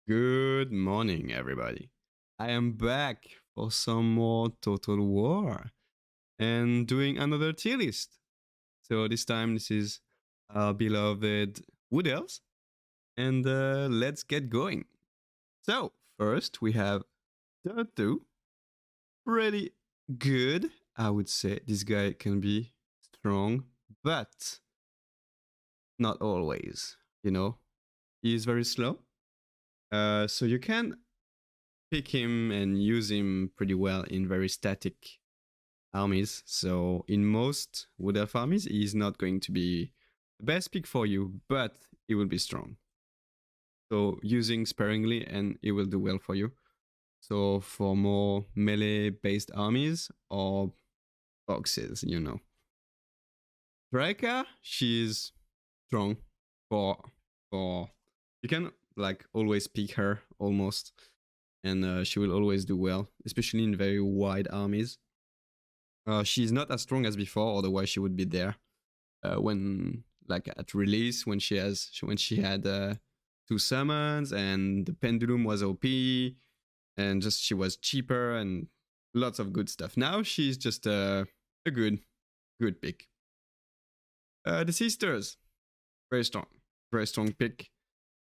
Good morning, everybody. I am back for some more Total War and doing another tier list. So this time, this is our beloved Wood Elves, and let's get going. So, first, we have Turtu. Pretty good, I would say. This guy can be strong, but not always, you know. He is very slow. So you can pick him and use him pretty well in very static armies. So in most Wood Elf armies, he's not going to be the best pick for you, but he will be strong. So using sparingly and it will do well for you. So for more melee based armies or boxes, you know. Draika, she's strong for you can like always pick her almost, and she will always do well, especially in very wide armies. She's not as strong as before, otherwise she would be there when like at release when she had two summons and the pendulum was OP and just she was cheaper and lots of good stuff. Now she's just a good pick. The sisters, very strong pick,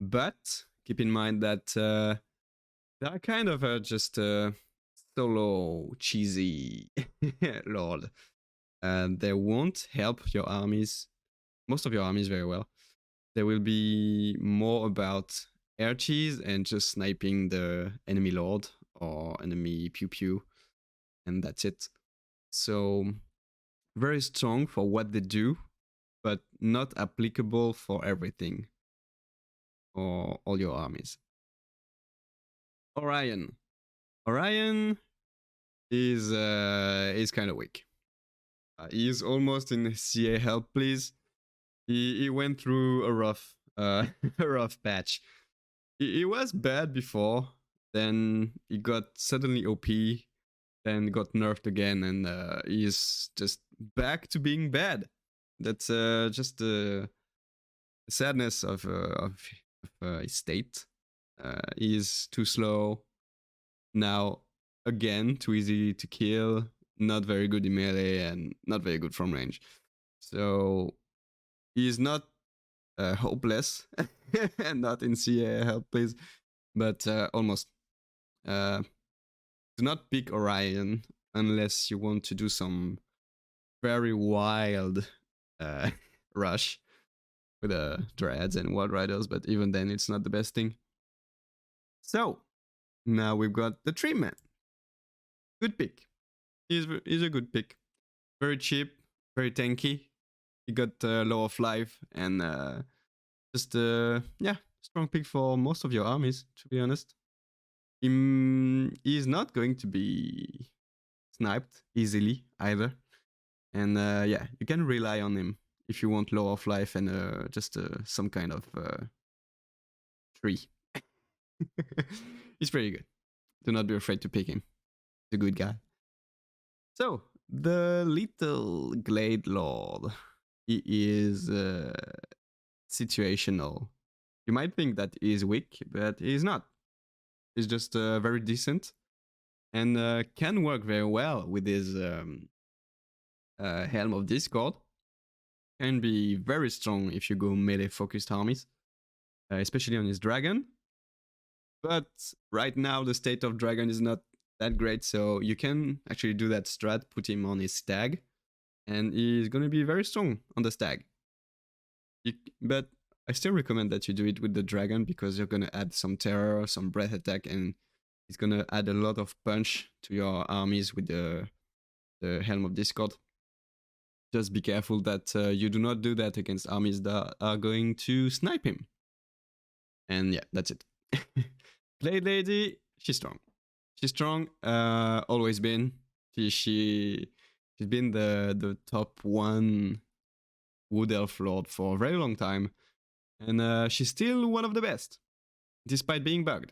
but keep in mind that they are kind of just solo cheesy lord. They won't help your armies, most of your armies, very well. They will be more about air cheese and just sniping the enemy lord or enemy pewpew, and that's it. So very strong for what they do, but not applicable for everything or all your armies. Orion is kind of weak. He is almost in CA help, please. He went through a rough a rough patch. He was bad before, then he got suddenly OP, then got nerfed again, and he's just back to being bad. That's just the sadness of his state. He's too slow now. Again, too easy to kill, not very good in melee, and not very good from range. So he's not hopeless and not in CA help, please, but almost. Do not pick Orion unless you want to do some very wild rush with Dryads and Wild Riders, but even then, it's not the best thing. So now we've got the Tree Man. Good pick. He's a good pick. Very cheap, very tanky. He got low of life and just yeah, strong pick for most of your armies, to be honest. He's not going to be sniped easily either. And yeah, you can rely on him if you want low of life and just some kind of tree. He's pretty good. Do not be afraid to pick him. He's a good guy. So, the little Glade Lord. He is situational. You might think that he is weak, but he's not. He's just very decent and can work very well with his Helm of Discord. Can be very strong if you go melee focused armies, especially on his dragon. But right now the state of dragon is not that great, so you can actually do that strat, put him on his stag, and he's going to be very strong on the stag. But I still recommend that you do it with the dragon because you're going to add some terror, some breath attack, and it's going to add a lot of punch to your armies with the Helm of Discord. Just be careful that you do not do that against armies that are going to snipe him. And yeah, that's it. Glade Lady, she's strong. She's strong, always been. She's been the top one Wood Elf Lord for a very long time. And she's still one of the best, despite being bugged.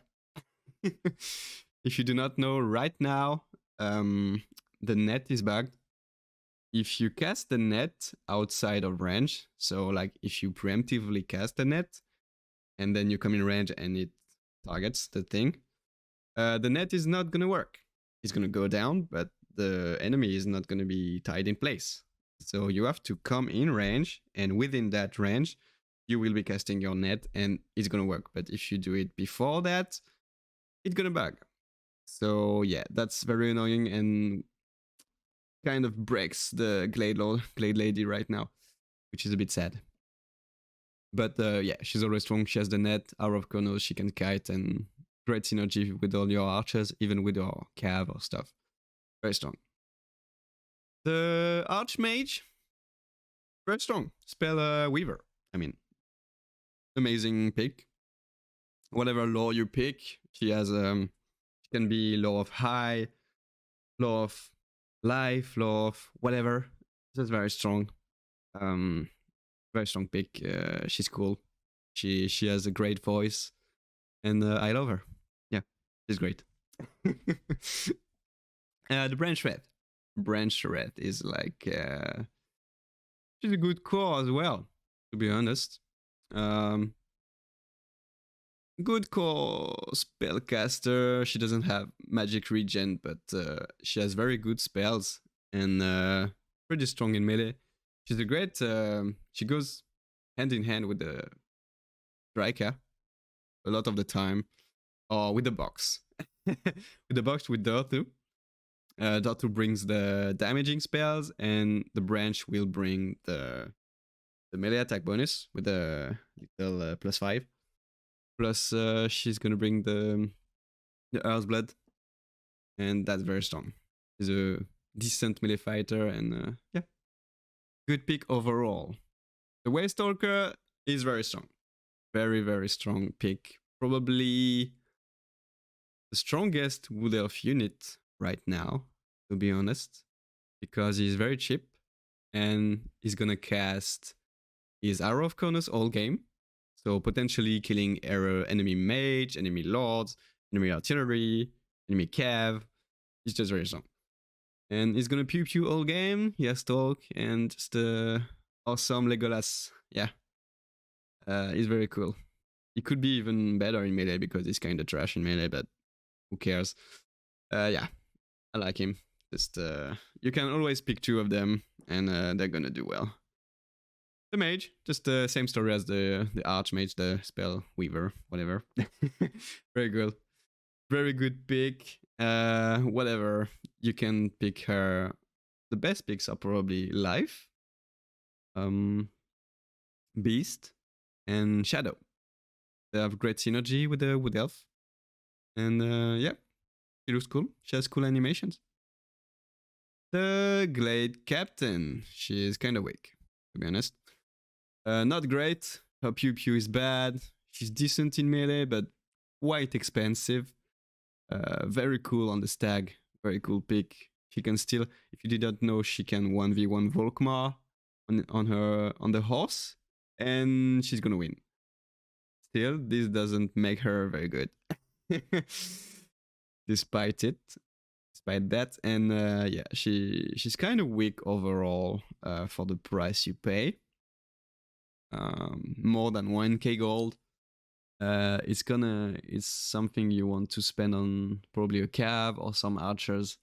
If you do not know right now, the net is bugged. If you cast the net outside of range, so like if you preemptively cast the net, and then you come in range and it targets the thing, the net is not gonna work. It's gonna go down, but the enemy is not gonna be tied in place. So you have to come in range, and within that range, you will be casting your net, and it's gonna work. But if you do it before that, it's gonna bug. So yeah, that's very annoying and kind of breaks the Glade Lord, Glade Lady right now, which is a bit sad. But yeah, she's always strong. She has the net, Hour of Chronos, she can kite, and great synergy with all your archers, even with your cav or stuff. Very strong. The Archmage, very strong. Spell Weaver. I mean, amazing pick. Whatever lore you pick, she has she can be lore of high, lore of life, lore of whatever. That's very strong. Very strong pick. She's cool. She has a great voice, and I love her. Yeah, she's great. The Branch Red. Branch Red is like she's a good core as well, to be honest. Good core spellcaster. She doesn't have magic regen, but she has very good spells and pretty strong in melee. She's a great. She goes hand in hand with the Dryads a lot of the time, or with the box. With the box with Dorthu. Dorthu brings the damaging spells, and the branch will bring the melee attack bonus with the little +5. Plus, she's gonna bring the Earth's Blood, and that's very strong. She's a decent melee fighter, and yeah, good pick overall. The Waystalker is very strong, very strong pick. Probably the strongest Wood Elf unit right now, to be honest, because he's very cheap, and he's gonna cast his Arrow of Chronos all game. So potentially killing enemy mage, enemy lords, enemy artillery, enemy cav. He's just very strong. And he's gonna pew all game. He has talk and just awesome Legolas. Yeah. He's very cool. He could be even better in melee because he's kind of trash in melee, but who cares? Yeah, I like him. Just you can always pick 2 of them, and they're gonna do well. The mage, just the same story as the archmage, the spell weaver, whatever. Very good, very good pick. Whatever, you can pick her. The best picks are probably life, beast, and shadow. They have great synergy with the wood elf, and yeah, she looks cool. She has cool animations. The Glade Captain, she is kind of weak, to be honest. Not great. Her pewpew is bad. She's decent in melee, but quite expensive. Very cool on the stag. Very cool pick. She can still, if you did not know, she can 1v1 Volkmar on the horse, and she's gonna win. Still, this doesn't make her very good. Despite that, and yeah, she's kind of weak overall for the price you pay. More than 1k gold. It's something you want to spend on probably a cav or some archers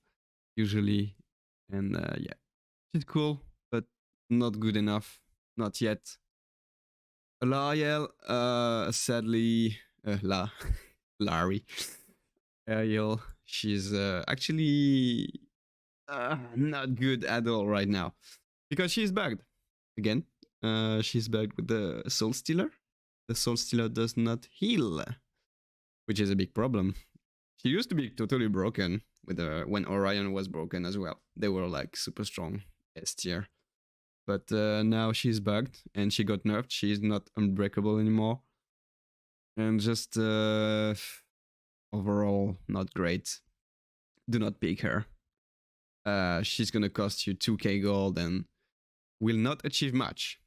usually, and yeah, she's cool, but not good enough, not yet. Lariel, sadly, Larry, Ariel, she's actually not good at all right now because she's bugged again. She's bugged with the Soul Stealer. The Soul Stealer does not heal, which is a big problem. She used to be totally broken with when Orion was broken as well. They were like super strong S tier. But now she's bugged and she got nerfed. She's not unbreakable anymore. And just overall, not great. Do not pick her. She's gonna cost you 2k gold and will not achieve much.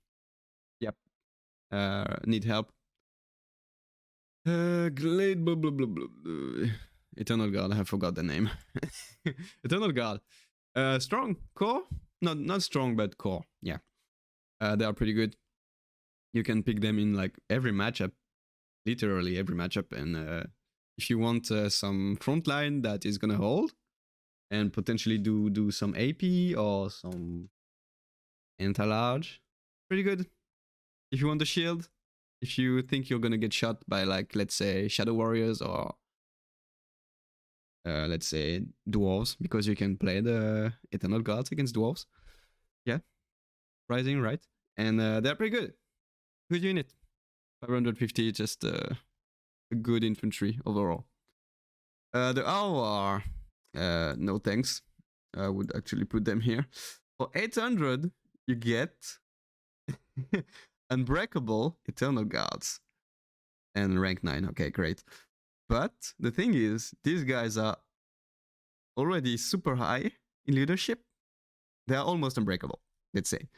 Yep. Need help. Glade blah, blah, blah, blah. Eternal Guard, I forgot the name. Eternal Guard. Strong core? Not strong, but core. Yeah. They are pretty good. You can pick them in like every matchup. Literally every matchup, and if you want some frontline that is gonna hold and potentially do some AP or some anti-large, pretty good. If you want the shield, if you think you're gonna get shot by, like, let's say Shadow Warriors or let's say dwarves, because you can play the Eternal Guards against dwarves. Yeah, Rising, right? And they're pretty good. Good unit. 550, just a good infantry overall. The Hour, no thanks. I would actually put them here. For 800, you get Unbreakable Eternal Guards and rank 9. Okay, great. But the thing is, these guys are already super high in leadership. They are almost unbreakable, let's say.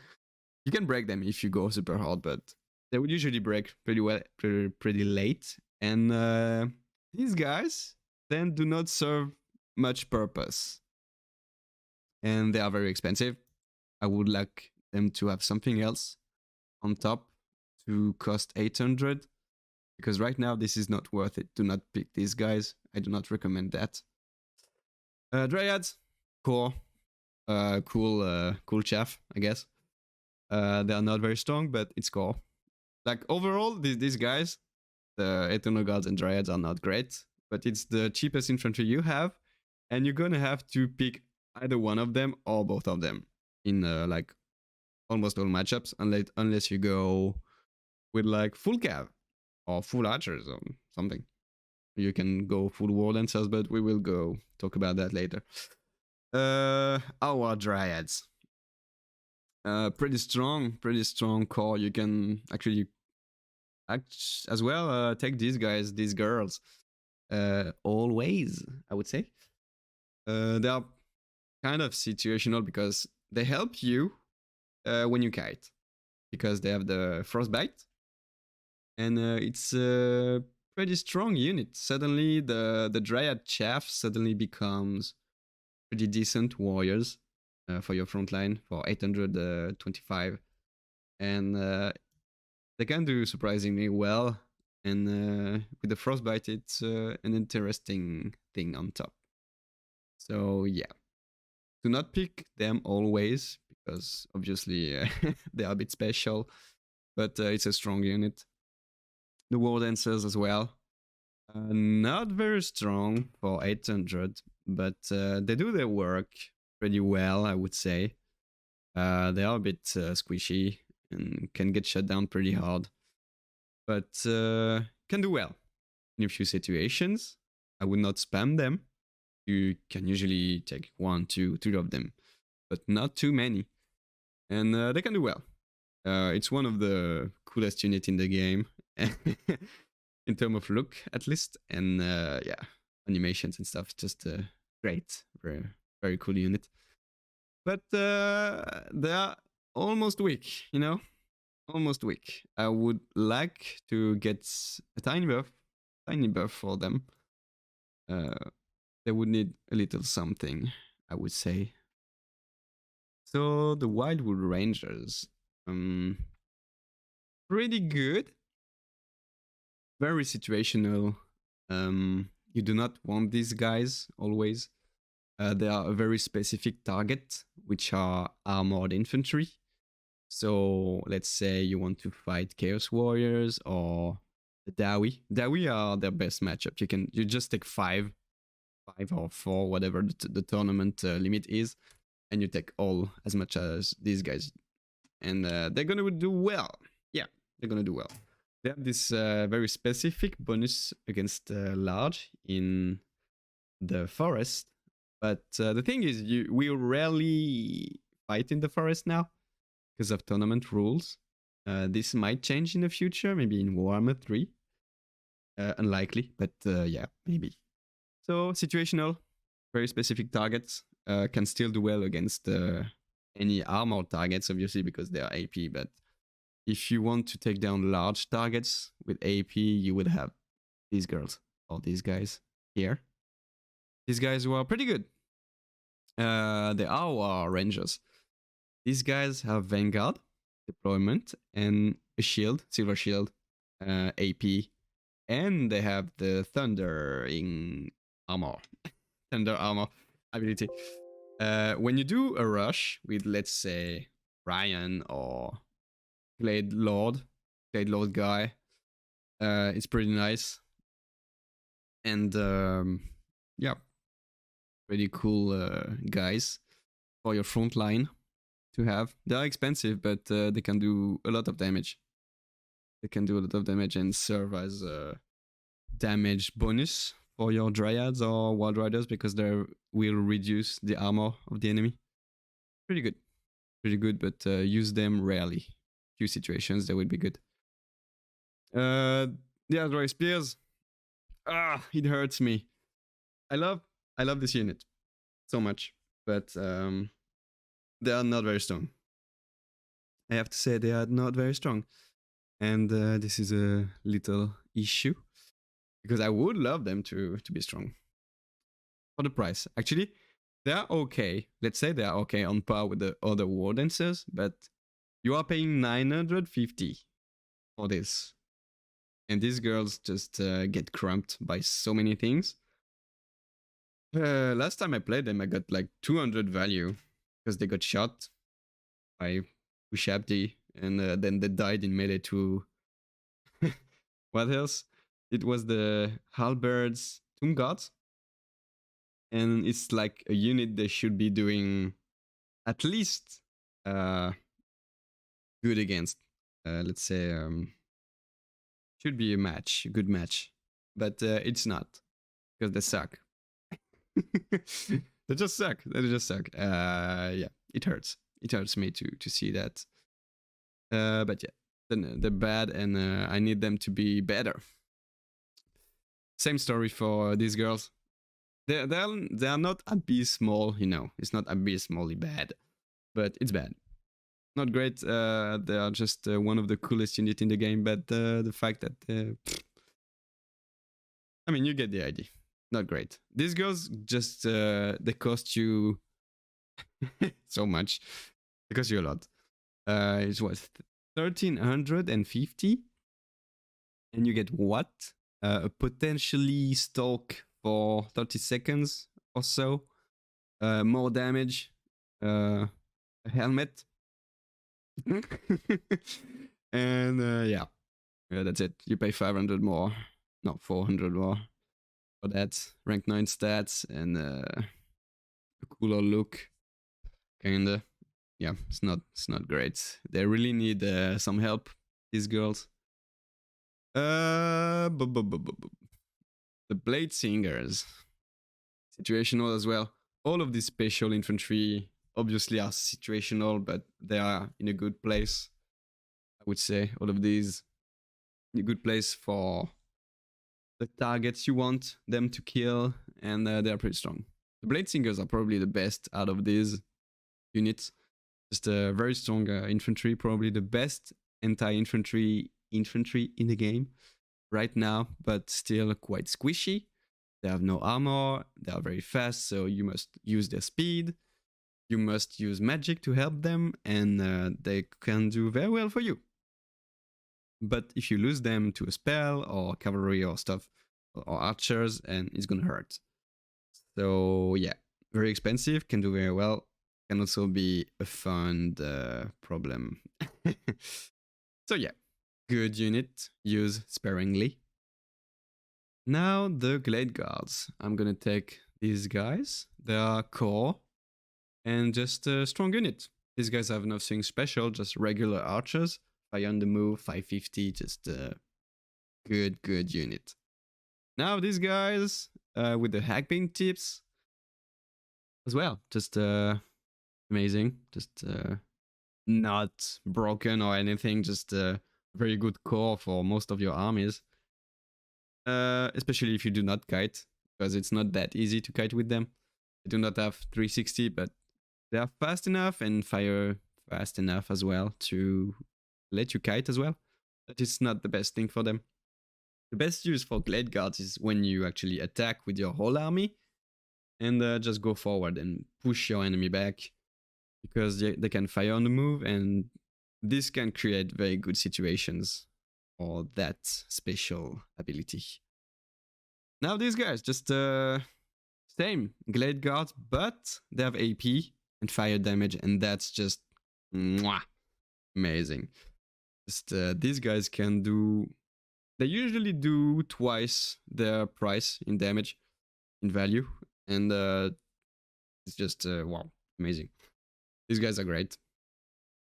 You can break them if you go super hard, but they would usually break pretty well, pretty late. And these guys then do not serve much purpose. And they are very expensive. I would like them to have something else on top to cost 800. Because right now this is not worth it. Do not pick these guys. I do not recommend that. Dryads, core, cool chaff, I guess. They are not very strong, but it's core. Like overall, these guys, the Eternal Guards and Dryads, are not great, but it's the cheapest infantry you have, and you're gonna have to pick either one of them or both of them in like almost all matchups, unless you go with like full cav or full archers or something. You can go full war dancers, but we will go talk about that later. Our Dryads. Pretty strong core. You can actually as well take these guys, these girls. Always, I would say. They are kind of situational because they help you when you kite, because they have the frostbite, and it's a pretty strong unit. Suddenly the Dryad chaff suddenly becomes pretty decent warriors for your front line for 825, and they can do surprisingly well. And with the frostbite, it's an interesting thing on top. So yeah, do not pick them always, because obviously they are a bit special, but it's a strong unit. The war dancers as well, not very strong for 800, but they do their work pretty well, I would say. They are a bit squishy and can get shut down pretty hard, but can do well in a few situations. I would not spam them. You can usually take 1, 2, 3 of them, but not too many. And they can do well. It's one of the coolest units in the game, in terms of look, at least. And yeah, animations and stuff, just great. Very, very cool unit. But they are almost weak, you know? Almost weak. I would like to get a tiny buff for them. They would need a little something, I would say. So the Wildwood Rangers, pretty good. Very situational. You do not want these guys always. They are a very specific target, which are armored infantry. So let's say you want to fight Chaos Warriors or the Dawi. Dawi are their best matchup. You just take 5 or 4, whatever the tournament limit is, and you take all as much as these guys, and they're gonna do well. Yeah, they're gonna do well. They have this very specific bonus against large in the forest, but the thing is, we rarely fight in the forest now because of tournament rules. This might change in the future, maybe in Warhammer 3. Unlikely, but yeah, maybe. So situational, very specific targets, can still do well against any armored targets, obviously, because they are AP. But if you want to take down large targets with AP, you would have these girls or these guys here. These guys were pretty good. They are our Rangers. These guys have Vanguard deployment and a shield, silver shield, AP, and they have the thundering armor, thunder armor ability. When you do a rush with, let's say, Orion or Glade Lord guy, it's pretty nice. And yeah, pretty cool guys for your front line to have. They are expensive, but they can do a lot of damage. They can do a lot of damage and serve as a damage bonus for your Dryads or Wild Riders because they will reduce the armor of the enemy. Pretty good, but use them rarely. Few situations that would be good. The Azrael Spears. It hurts me. I love this unit so much, but they are not very strong. I have to say they are not very strong, and this is a little issue because I would love them to be strong. For the price, actually, they are okay. Let's say they are okay on par with the other war dancers, but you are paying 950 for this. And these girls just get cramped by so many things. Last time I played them, I got like 200 value because they got shot by Ushabdi, and then they died in melee to what else? It was the Halberds Tomb Guards, and it's like a unit they should be doing at least good against. Let's say should be a good match, but it's not because they suck. They just suck. Yeah, it hurts. It hurts me to see that. But yeah, they're bad, and I need them to be better. Same story for these girls. They are not abysmal, you know. It's not abysmally bad, but it's bad. Not great. They are just one of the coolest units in the game, but the fact that I mean, you get the idea. Not great. These girls just they cost you so much. They cost you a lot. It's what 1350, and you get what? A potentially stalk for 30 seconds or so. More damage. A helmet. And yeah, that's it. You pay 500 more, no, 400 more for that. Rank 9 stats and a cooler look, kinda. Yeah, it's not great. They really need some help, these girls. The Blade Singers, situational as well. All of these special infantry obviously are situational, but they are in a good place. I would say all of these in a good place for the targets you want them to kill, and they are pretty strong. The Blade Singers are probably the best out of these units. Just a very strong infantry, probably the best anti-infantry in the game right now, but still quite squishy. They have no armor, they are very fast, so you must use their speed. You must use magic to help them, and they can do very well for you. But if you lose them to a spell or cavalry or stuff, or archers, and it's gonna hurt. So yeah, very expensive, can do very well. Can also be a fun problem. So yeah, good unit, use sparingly. Now the Glade Guards. I'm gonna take these guys. They are core and just a strong unit. These guys have nothing special, just regular archers. Fire on the move, 550, just a good unit. Now these guys with the hackpin tips as well, just amazing, just not broken or anything, just a very good core for most of your armies. Especially if you do not kite, because it's not that easy to kite with them. They do not have 360, but they are fast enough and fire fast enough as well to let you kite as well. But it's not the best thing for them. The best use for Glade Guards is when you actually attack with your whole army and just go forward and push your enemy back, because they can fire on the move, and this can create very good situations for that special ability. Now these guys, just same Glade Guards, but they have AP and fire damage, and that's just mwah, amazing. Just these guys can do. They usually do twice their price in damage, in value, and it's just wow, amazing. These guys are great.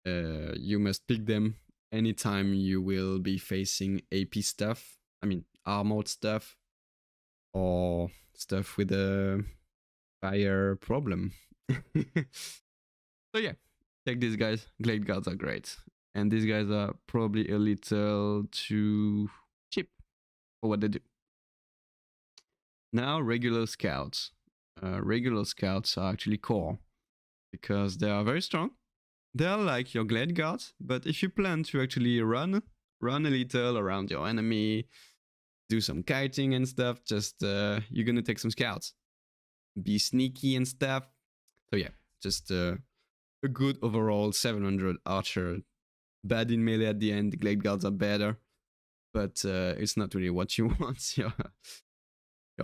You must pick them anytime you will be facing AP stuff. I mean, armored stuff or stuff with a fire problem. So yeah, take these guys. Glade Guards are great. And these guys are probably a little too cheap for what they do. Now, regular scouts. Regular scouts are actually core because they are very strong. They are like your Glade Guards, but if you plan to actually run a little around your enemy, do some kiting and stuff, just you're gonna take some scouts. Be sneaky and stuff. So yeah, just a good overall 700 archer. Bad in melee at the end. The Glade Guards are better, but it's not really what you want your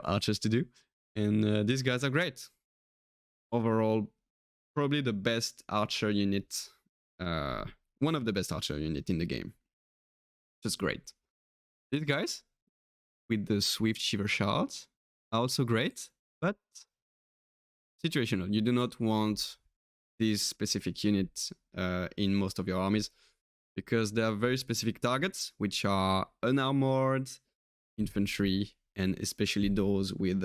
archers to do. And these guys are great. Overall, probably the best archer unit, one of the best archer unit in the game. Just great. These guys with the Swift Shiver Shards are also great, but situational. You do not want these specific units in most of your armies because they have very specific targets, which are unarmored, infantry, and especially those with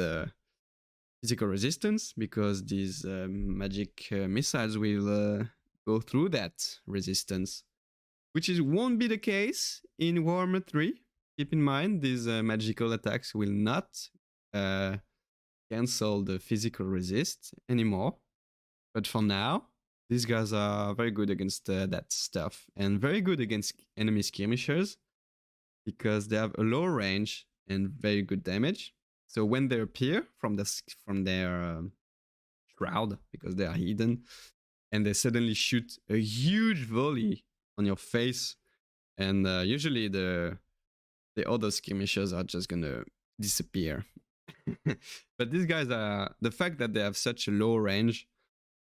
physical resistance, because these magic missiles will go through that resistance, which won't be the case in Warhammer 3. Keep in mind, these magical attacks will not cancel the physical resist anymore. But for now, these guys are very good against that stuff and very good against enemy skirmishers because they have a low range and very good damage. So when they appear from their shroud, because they are hidden, and they suddenly shoot a huge volley on your face, and usually the other skirmishers are just gonna disappear. But these guys are, the fact that they have such a low range,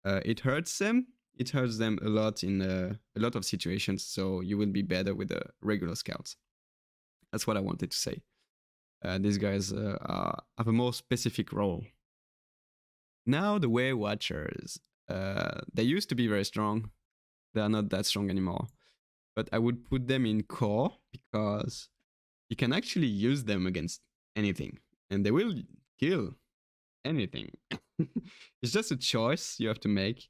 it hurts them. It hurts them a lot in a lot of situations. So you will be better with the regular scouts. That's what I wanted to say. These guys have a more specific role. Now the Way Watchers. They used to be very strong. They are not that strong anymore. But I would put them in core because you can actually use them against anything. And they will kill anything. It's just a choice you have to make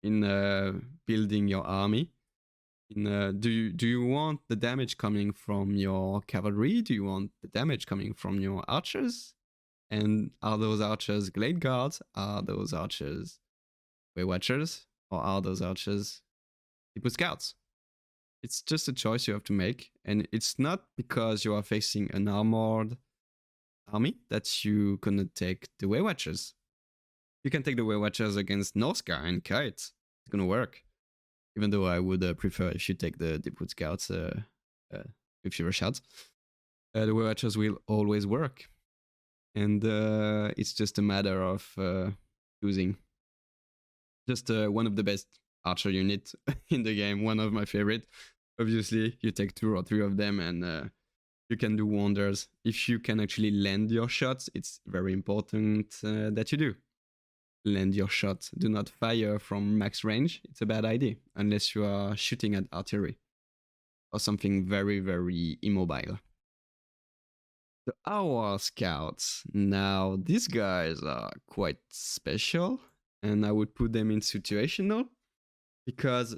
in building your army. Do you want the damage coming from your cavalry? Do you want the damage coming from your archers? And are those archers Glade Guards? Are those archers Way Watchers? Or are those archers People Scouts? It's just a choice you have to make. And it's not because you are facing an armored army that you cannot take the Way Watchers. You can take the Way Watchers against Norska and Kite. It's gonna work. Even though I would prefer if you take the Deepwood Scouts with Shiver Shouts. The Way Watchers will always work. And it's just a matter of choosing. Just one of the best archer unit in the game. One of my favorite. Obviously, you take 2 or 3 of them and you can do wonders. If you can actually land your shots, it's very important that you do. Land your shot. Do not fire from max range. It's a bad idea unless you are shooting at artillery or something very, very immobile. The Our Scouts. Now, these guys are quite special, and I would put them in situational because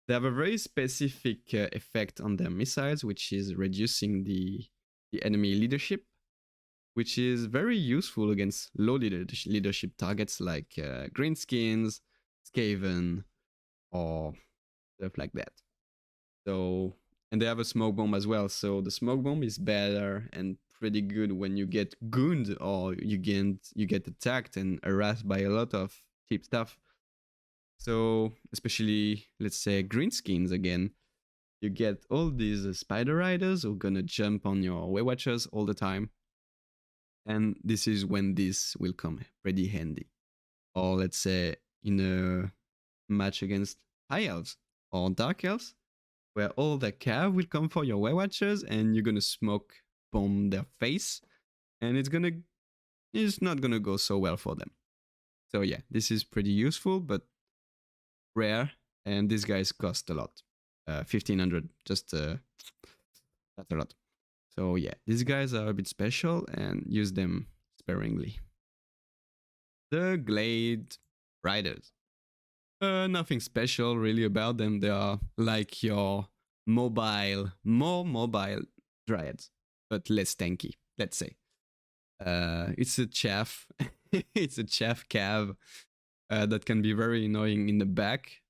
they have a very specific effect on their missiles, which is reducing the enemy leadership, which is very useful against low leadership targets like Greenskins, Skaven, or stuff like that. So, and they have a smoke bomb as well. So the smoke bomb is better and pretty good when you get gooned or you get attacked and harassed by a lot of cheap stuff. So especially, let's say, Greenskins again. you get all these spider riders who are gonna jump on your way watchers all the time. And this is when this will come pretty handy. Or let's say in a match against high elves or dark elves, where all the cav will come for your way watchers and you're gonna smoke bomb their face, and it's not gonna go so well for them. So yeah, this is pretty useful but rare, and these guys cost a lot. 1500, just that's a lot. So yeah, these guys are a bit special and use them sparingly. The Glade Riders. Nothing special really about them. They are like your more mobile Dryads, but less tanky, let's say. It's a chaff. It's a chaff cav that can be very annoying in the back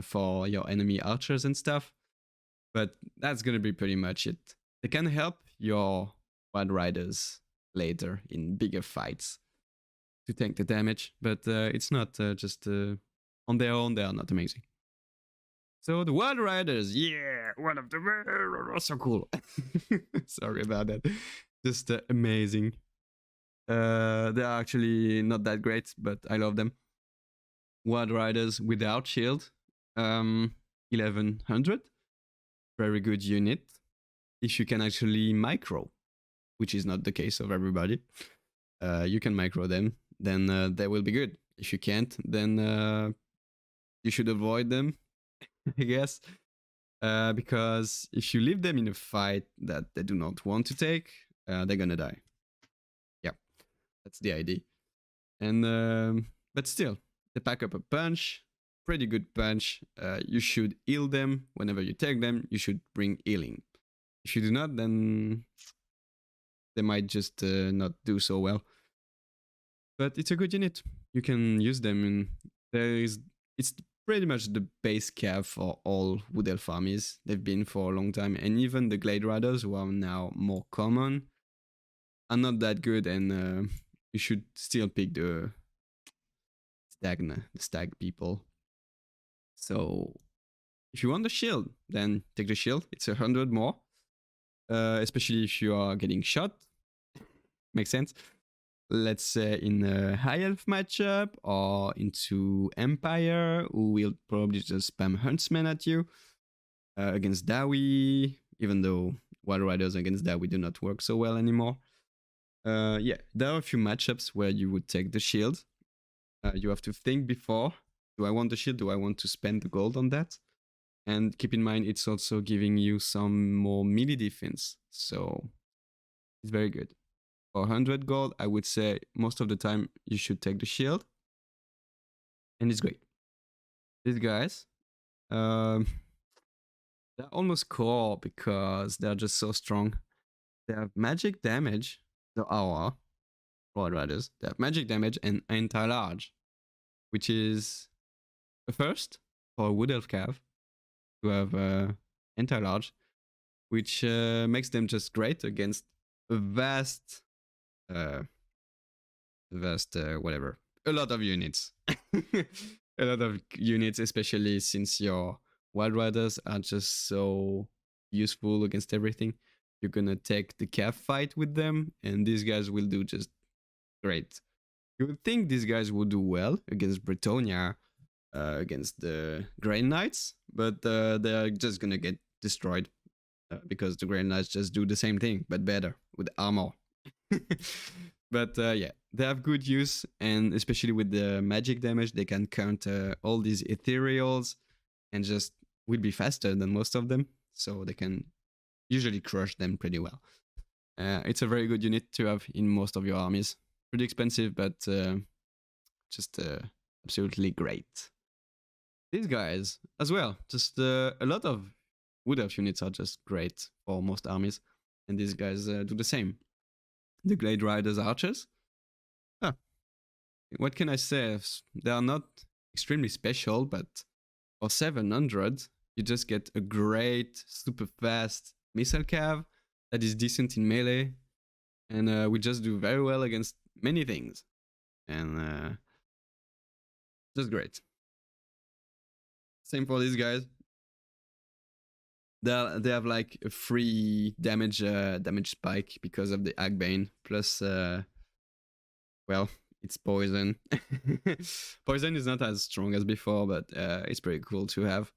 for your enemy archers and stuff. But that's gonna be pretty much it. They can help your Wild Riders later in bigger fights to tank the damage, but it's not just on their own, they are not amazing. So the Wild Riders, yeah, one of them, so cool. Sorry about that. Just amazing. They are actually not that great, but I love them. Wild Riders without shield, 1100. Very good unit. If you can actually micro, which is not the case of everybody, you can micro them, then they will be good. If you can't, then you should avoid them, I guess. Because if you leave them in a fight that they do not want to take, they're gonna die. Yeah, that's the idea. And but still, they pack up a punch, pretty good punch. You should heal them whenever you take them. You should bring healing. If you do not, then they might just not do so well. But it's a good unit. You can use them. It's pretty much the base cav for all Wood Elf armies. They've been for a long time, and even the Glade Riders, who are now more common, are not that good. And you should still pick the stag people. So if you want the shield, then take the shield. It's 100 more, especially if you are getting shot. Makes sense. Let's say in a high elf matchup or into Empire, who will probably just spam Huntsman at you against Dawi, even though Wild Riders against Dawi do not work so well anymore. Yeah, there are a few matchups where you would take the shield. You have to think before, do I want the shield? Do I want to spend the gold on that? And keep in mind, it's also giving you some more melee defense. So it's very good. For 100 gold, I would say most of the time you should take the shield. And it's great. These guys, they're almost core because they're just so strong. They have magic damage, the aura, Wild Riders. They have magic damage and anti-large, which is a first for a Wood Elf cav to have anti-large, which makes them just great against a vast whatever, a lot of units. A lot of units, especially since your Wild Riders are just so useful against everything. You're gonna take the cav fight with them, and these guys will do just great. You would think these guys would do well against Bretonia, against the Grey Knights, but they're just gonna get destroyed because the Grey Knights just do the same thing, but better with armor. But yeah, they have good use, and especially with the magic damage, they can counter all these ethereals and just will be faster than most of them, so they can usually crush them pretty well. It's a very good unit to have in most of your armies. Pretty expensive, but just absolutely great. These guys as well, just a lot of Wood Elf units are just great for most armies, and these guys do the same. The Glade Riders archers. What can I say? They are not extremely special, but for 700, you just get a great, super fast missile cav that is decent in melee, and we just do very well against many things, and just great. Same for these guys. They have like a free damage spike because of the Agbane. Plus, well, it's poison. Poison is not as strong as before, but it's pretty cool to have.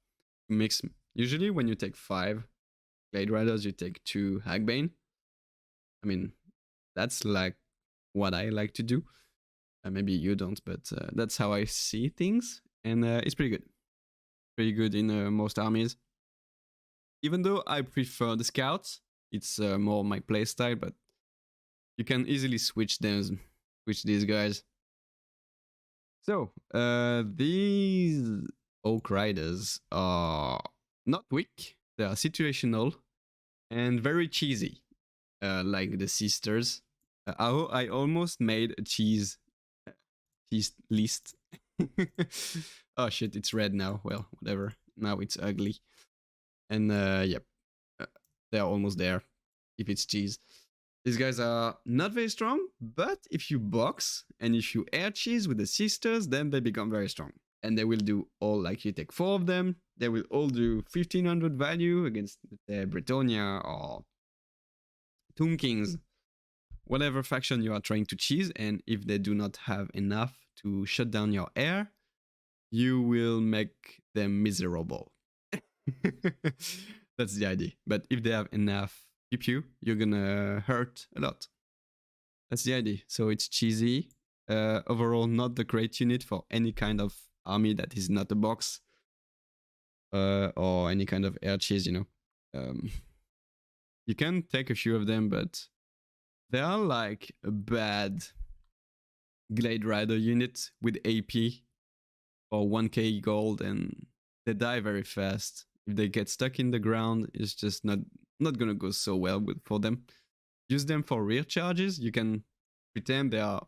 Mix. Usually, when you take 5 Glade Riders, you take 2 Agbane. I mean, that's like what I like to do. Maybe you don't, but that's how I see things, and it's pretty good. Pretty good in most armies. Even though I prefer the scouts, it's more my playstyle, but you can easily switch these guys. So these Oak Riders are not weak. They are situational and very cheesy, like the sisters. I almost made a cheese list. Oh shit, it's red now. Well, whatever. Now it's ugly. And yep, they're almost there if it's cheese. These guys are not very strong, but if you box and if you air cheese with the sisters, then they become very strong. And they will do all, like you take 4 of them, they will all do 1500 value against Bretonia or Tomb Kings, whatever faction you are trying to cheese. And if they do not have enough to shut down your air, you will make them miserable. That's the idea. But if they have enough pewpew, you're gonna hurt a lot. That's the idea. So it's cheesy. Overall, not the great unit for any kind of army that is not a box or any kind of air cheese, you know. You can take a few of them, but they are like a bad Glade Rider unit with AP or 1k gold, and they die very fast. If they get stuck in the ground, it's just not gonna go so well for them. Use them for rear charges. You can pretend they are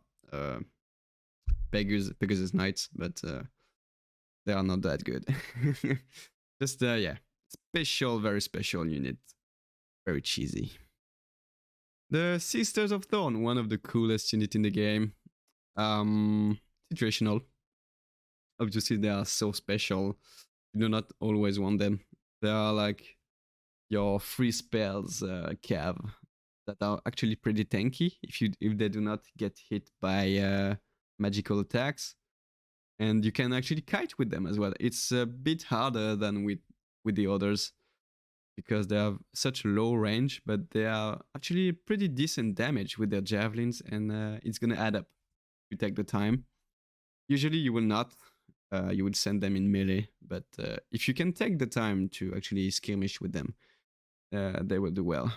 Pegasus Knights, but they are not that good. Just yeah, very special unit, very cheesy. The Sisters of Thorne, one of the coolest units in the game. Situational. Obviously, they are so special. You do not always want them. They are like your free spells cav that are actually pretty tanky if they do not get hit by magical attacks, and you can actually kite with them as well. It's a bit harder than with the others because they have such low range, but they are actually pretty decent damage with their javelins, and it's gonna add up if you take the time. Usually you will not. You would send them in melee, but if you can take the time to actually skirmish with them, they will do well.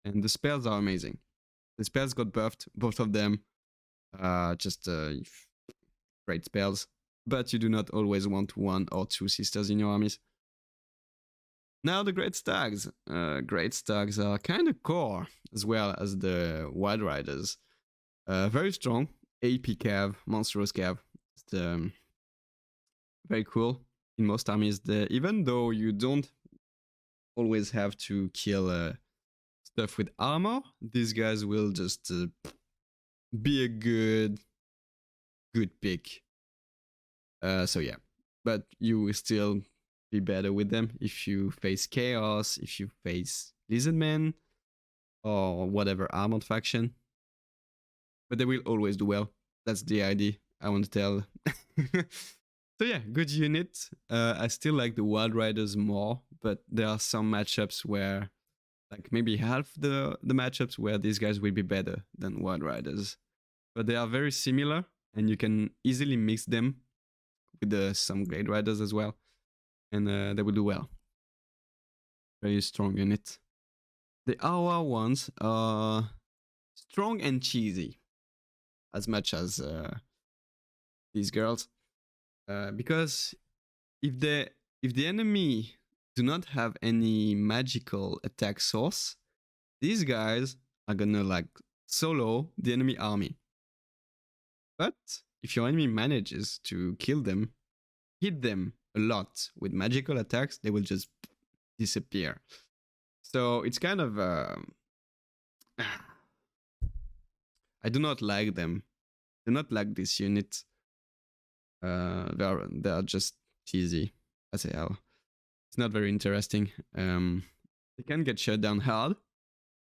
And the spells are amazing. The spells got buffed, both of them. Just great spells. But you do not always want 1 or 2 sisters in your armies. Now the Great Stags. Great Stags are kind of core, as well as the Wild Riders. Very strong. AP cav, monstrous cav. It's very cool in most armies. Even though you don't always have to kill stuff with armor, these guys will just be a good pick. So yeah, but you will still be better with them if you face Chaos, if you face Lizardmen, or whatever armored faction. But they will always do well. That's the idea I want to tell. So yeah, good unit. I still like the Wild Riders more, but there are some matchups where, like maybe half the matchups where these guys will be better than Wild Riders. But they are very similar, and you can easily mix them with some Glade Riders as well, and they will do well. Very strong unit. The Awa ones are strong and cheesy, as much as these girls. Because if the enemy do not have any magical attack source, these guys are gonna like solo the enemy army. But if your enemy manages to kill them, hit them a lot with magical attacks, they will just disappear. So it's kind of I do not like them. Do not like this unit. They are just cheesy as hell. It's not very interesting. they can get shut down hard.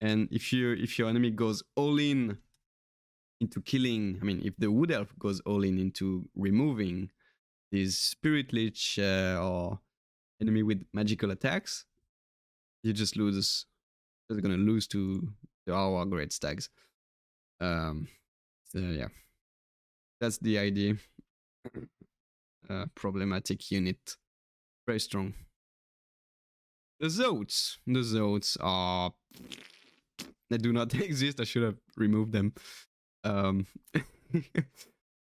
And if your enemy goes all in into killing, I mean, if the Wood Elf goes all in into removing these Spirit Lich or enemy with magical attacks, you just lose. You're gonna lose to our great stags. So yeah, that's the idea. Problematic unit, very strong. The Zotes are, they do not exist. I should have removed them.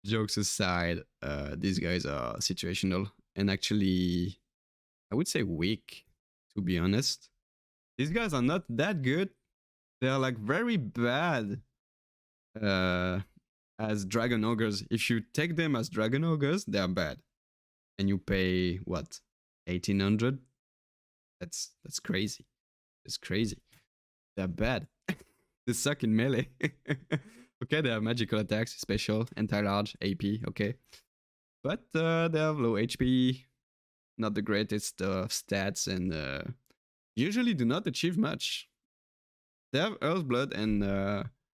Jokes aside, these guys are situational and actually, I would say weak, to be honest. These guys are not that good. They are like very bad as Dragon Ogres. If you take them as Dragon Ogres, they are bad. And you pay, what, 1800? That's crazy. It's crazy. They're bad. They suck in melee. Okay, they have magical attacks, special, anti-large, AP, okay. But they have low HP, not the greatest stats, and usually do not achieve much. They have Earth's Blood and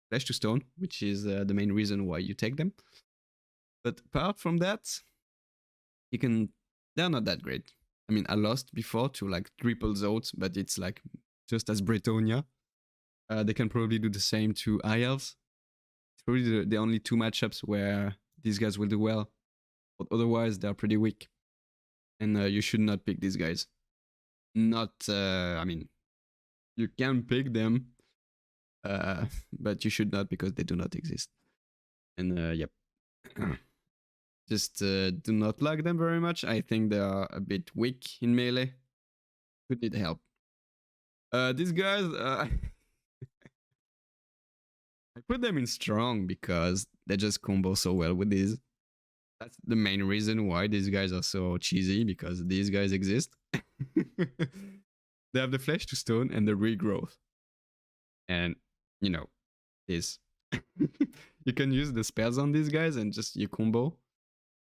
Flesh to Stone, which is the main reason why you take them. But apart from that, they're not that great. I mean, I lost before to like triple Zotes, but it's like just as Bretonia. They can probably do the same to High Elves. It's probably the only two matchups where these guys will do well. But otherwise, they're pretty weak. And you should not pick these guys. Not, I mean, you can pick them, but you should not because they do not exist. And yep. Just do not like them very much. I think they are a bit weak in melee. Could need help. These guys, I put them in strong because they just combo so well with these. That's the main reason why these guys are so cheesy, because these guys exist. They have the Flesh to Stone and the regrowth. And, you know, this. You can use the spells on these guys and just you combo.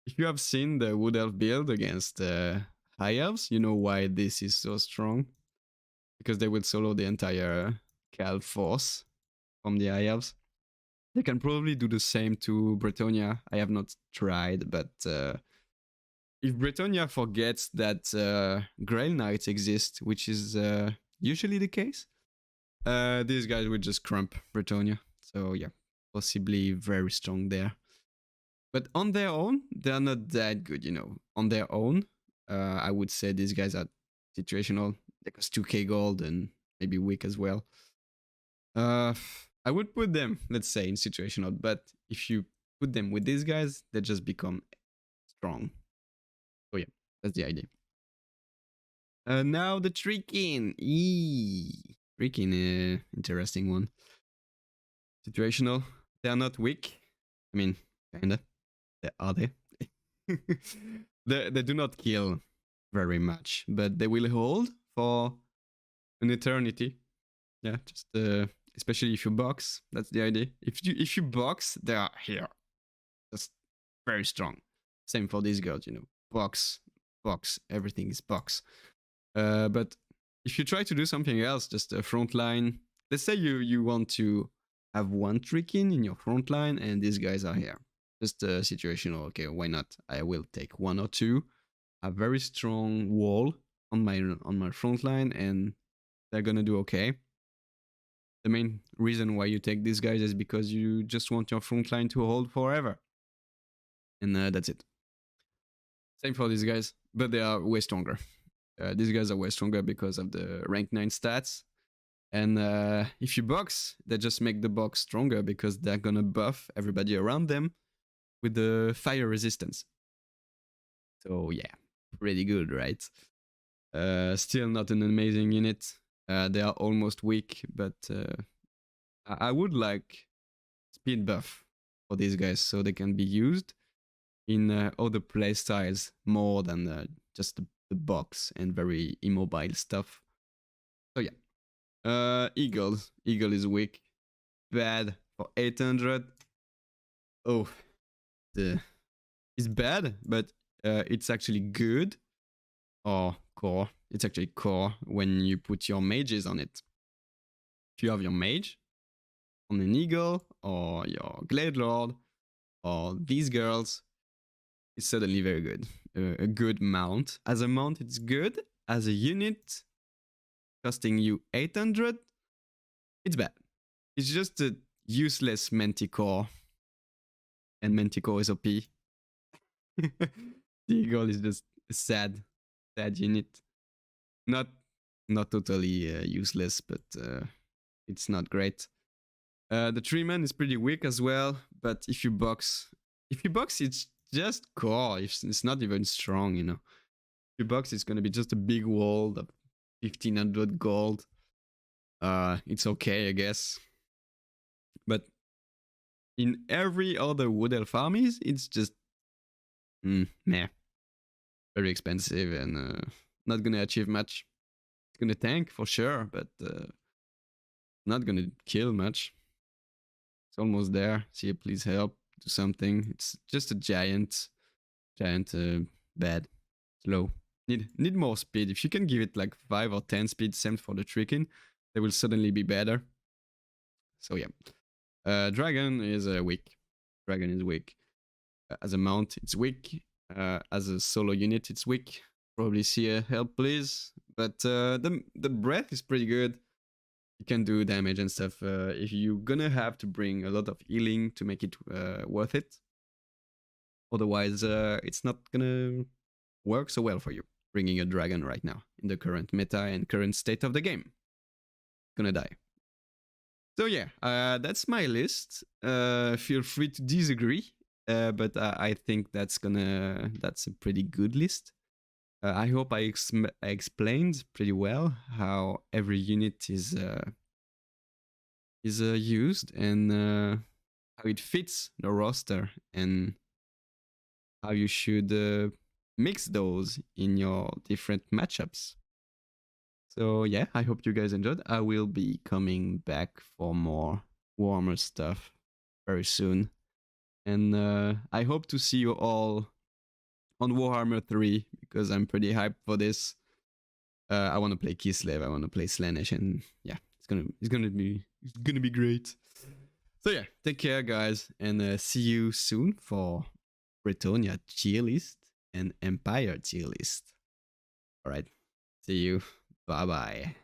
If you have seen the Wood Elf build against High Elves, you know why this is so strong. Because they will solo the entire Cal force from the High Elves. They can probably do the same to Bretonia. I have not tried, but if Bretonia forgets that Grail Knights exist, which is usually the case, these guys will just crump Bretonia. So yeah, possibly very strong there. But on their own, they're not that good, you know. On their own, I would say these guys are situational. They cost 2k gold and maybe weak as well. I would put them, let's say, in situational, but if you put them with these guys, they just become strong. So yeah, that's the idea. Now the Tricking. Tricking, interesting one. Situational. They are not weak. I mean, kinda. Are they? They do not kill very much, but they will hold for an eternity. Yeah, just especially if you box. That's the idea. If you box, they are here. Just very strong. Same for these girls, you know. Box, everything is box. But if you try to do something else, just a front line. Let's say you want to have one Tricking in your front line, and these guys are here. Just situational. Okay, why not? I will take one or two. A very strong wall on my front line, and they're gonna do okay. The main reason why you take these guys is because you just want your front line to hold forever. And that's it. Same for these guys, but they are way stronger. These guys are way stronger because of the rank 9 stats. And if you box, they just make the box stronger because they're gonna buff everybody around them with the fire resistance. So yeah, pretty good, right? Still not an amazing unit. They are almost weak, but I would like speed buff for these guys so they can be used in other playstyles more than just the box and very immobile stuff. So yeah, Eagle is weak, bad for 800. Oh, it's bad, but it's actually good or core. It's actually core when you put your mages on it. If you have your mage on an eagle or your Glade Lord or these girls, it's suddenly very good. A good mount. As a mount, it's good. As a unit, costing you 800, it's bad. It's just a useless Manticore. And Manticore is OP. The eagle is just a sad unit. Not totally useless, but it's not great. The tree man is pretty weak as well, but if you box, it's just core. It's not even strong, you know. If you box, it's gonna be just a big wall of 1500 gold. It's okay, I guess. But in every other wood elf armies, it's just meh, very expensive and not gonna achieve much. It's gonna tank for sure, but not gonna kill much. It's almost there. See, please help. Do something. It's just a giant, bad, slow. Need more speed. If you can give it like 5 or 10 speed, same for the tricking, they will suddenly be better. So yeah, dragon is weak. Dragon is weak. As a mount, it's weak. As a solo unit, it's weak. Probably see a help, please. But the breath is pretty good. You can do damage and stuff. If you're gonna have to bring a lot of healing to make it worth it. Otherwise, it's not gonna work so well for you. Bringing a dragon right now in the current meta and current state of the game. Gonna die. So yeah, that's my list. Feel free to disagree, but I think that's a pretty good list. I hope I explained pretty well how every unit is used and how it fits the roster and how you should mix those in your different matchups. So yeah, I hope you guys enjoyed. I will be coming back for more Warhammer stuff very soon. And I hope to see you all on Warhammer 3 because I'm pretty hyped for this. I want to play Kislev, I want to play Slanesh, and yeah, it's gonna be great. So yeah, take care guys, and see you soon for Bretonia tier list and Empire tier list. Alright, see you. Bye bye.